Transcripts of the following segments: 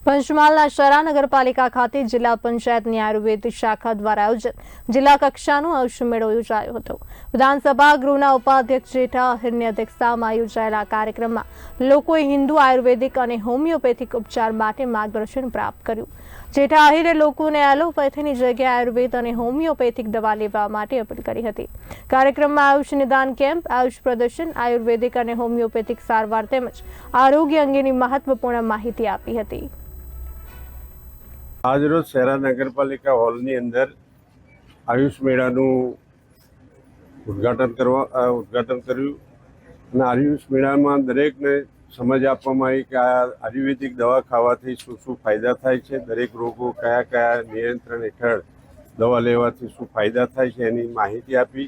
પંચમહાલના શરા નગરપાલિકા ખાતે જિલ્લા પંચાયતની આયુર્વેદ શાખા દ્વારા આયોજિત જિલ્લા કક્ષાનો આયુષ મેળો યોજાયો હતો। વિધાનસભા ગૃહના ઉપાધ્યક્ષ જેઠા આહિરની અધ્યક્ષતામાં યોજાયેલા કાર્યક્રમમાં લોકોએ હિન્દુ આયુર્વેદિક અને હોમિયોપેથિક ઉપચાર માટે માર્ગદર્શન પ્રાપ્ત કર્યું। જેઠા આહિરે લોકોને એલોપેથીની જગ્યાએ આયુર્વેદ અને હોમિયોપેથિક દવા લેવા માટે અપીલ કરી હતી। કાર્યક્રમમાં આયુષ નિદાન કેમ્પ, આયુષ પ્રદર્શન, આયુર્વેદિક અને હોમિયોપેથિક સારવાર તેમજ આરોગ્ય અંગેની મહત્વપૂર્ણ માહિતી આપી હતી। आज रोज शहरा नगरपालिका हॉलनी अंदर आयुष मेळाનું ઉદ્ઘાટન કર્યું। આયુષ મેળામાં દરેકને સમજ આપવામાં આવી કે આ આયુર્વેદિક દવા ખાવાથી શું શું ફાયદા થાય છે, દરેક રોગો કયા કયા નિયંત્રણ હેઠળ દવા લેવાથી શું ફાયદા થાય છે એની માહિતી આપી।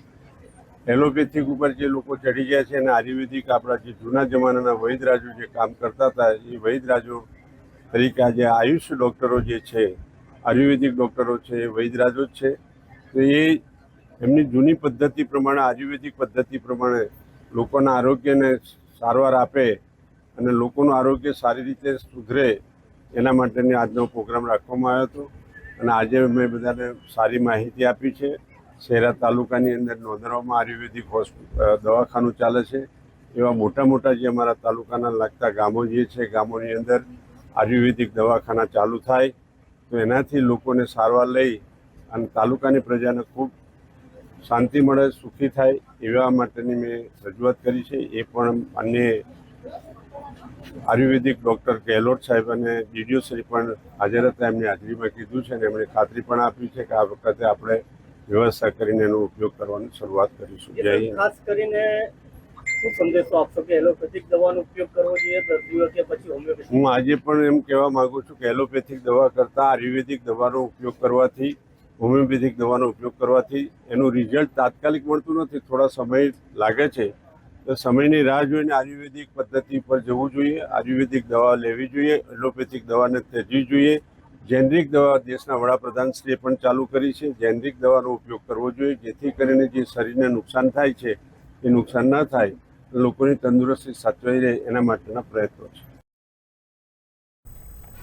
એલોપેથિક ઉપર જે લોકો ચડી ગયા છે અને આયુર્વેદિક આપણા જે જૂના જમાનાના વૈદરાજો જે કામ કરતા હતા એ વૈદરાજો તરીકે આજે આયુષ ડૉક્ટરો જે છે, આયુર્વેદિક ડૉક્ટરો છે, એ વૈદરાજો જ છે। તો એ એમની જૂની પદ્ધતિ પ્રમાણે, આયુર્વેદિક પદ્ધતિ પ્રમાણે લોકોના આરોગ્યને સારવાર આપે અને લોકોનું આરોગ્ય સારી રીતે સુધરે એના માટેની આજનો પ્રોગ્રામ રાખવામાં આવ્યો હતો। અને આજે મેં બધાને સારી માહિતી આપી છે। શહેરા તાલુકાની અંદર નોંધવામાં આયુર્વેદિક દવાખાનું ચાલે છે। એવા મોટા મોટા જે અમારા તાલુકાના લાગતા ગામો જે છે, ગામોની અંદર આયુર્વેદિક દવાખાના ચાલુ થાય તો એનાથી લોકોને સારવાર લઈ અને તાલુકાની પ્રજાને ખૂબ શાંતિ મળે, સુખી થાય એવા માટેની મેં રજૂઆત કરી છે। એ પણ અન્ય આયુર્વેદિક ડૉક્ટર ગેહલોત સાહેબ અને ડીડીઓ શ્રી પણ હાજર હતા। એમની હાજરીમાં કીધું છે અને એમણે ખાતરી પણ આપી છે કે આ વખતે આપણે વ્યવસ્થા કરીને એનો ઉપયોગ કરવાની શરૂઆત કરીશું। જય હિન્દ। ખાસ કરીને શું સંદેશો આપશો કે એલોપેથિક દવાનો ઉપયોગ કરવો જોઈએ દર્દીઓ કે પછી હોમિયોપેથિક? હું આજે પણ એમ કહેવા માંગુ છું કે એલોપેથિક દવા કરતાં આયુર્વેદિક દવાનો ઉપયોગ કરવાથી, હોમિયોપેથિક દવાનો ઉપયોગ કરવાથી એનું રિઝલ્ટ તાત્કાલિક મળતું નથી, થોડા સમય લાગે છે। તો સમયની રાહ જોઈને આયુર્વેદિક પદ્ધતિ પર જવું જોઈએ, આયુર્વેદિક દવા લેવી જોઈએ, એલોપેથિક દવાને ત્યજવી જોઈએ। જેનરિક દવા દેશના વડાપ્રધાનશ્રીએ પણ ચાલુ કરી છે। જેનરિક દવાનો ઉપયોગ કરવો જોઈએ જેથી કરીને જે શરીરને નુકસાન થાય છે એ નુકસાન ન થાય, લોકોની તંદુરસ્તી સાચવાઈ રહે એના માટેના પ્રયત્નો છે।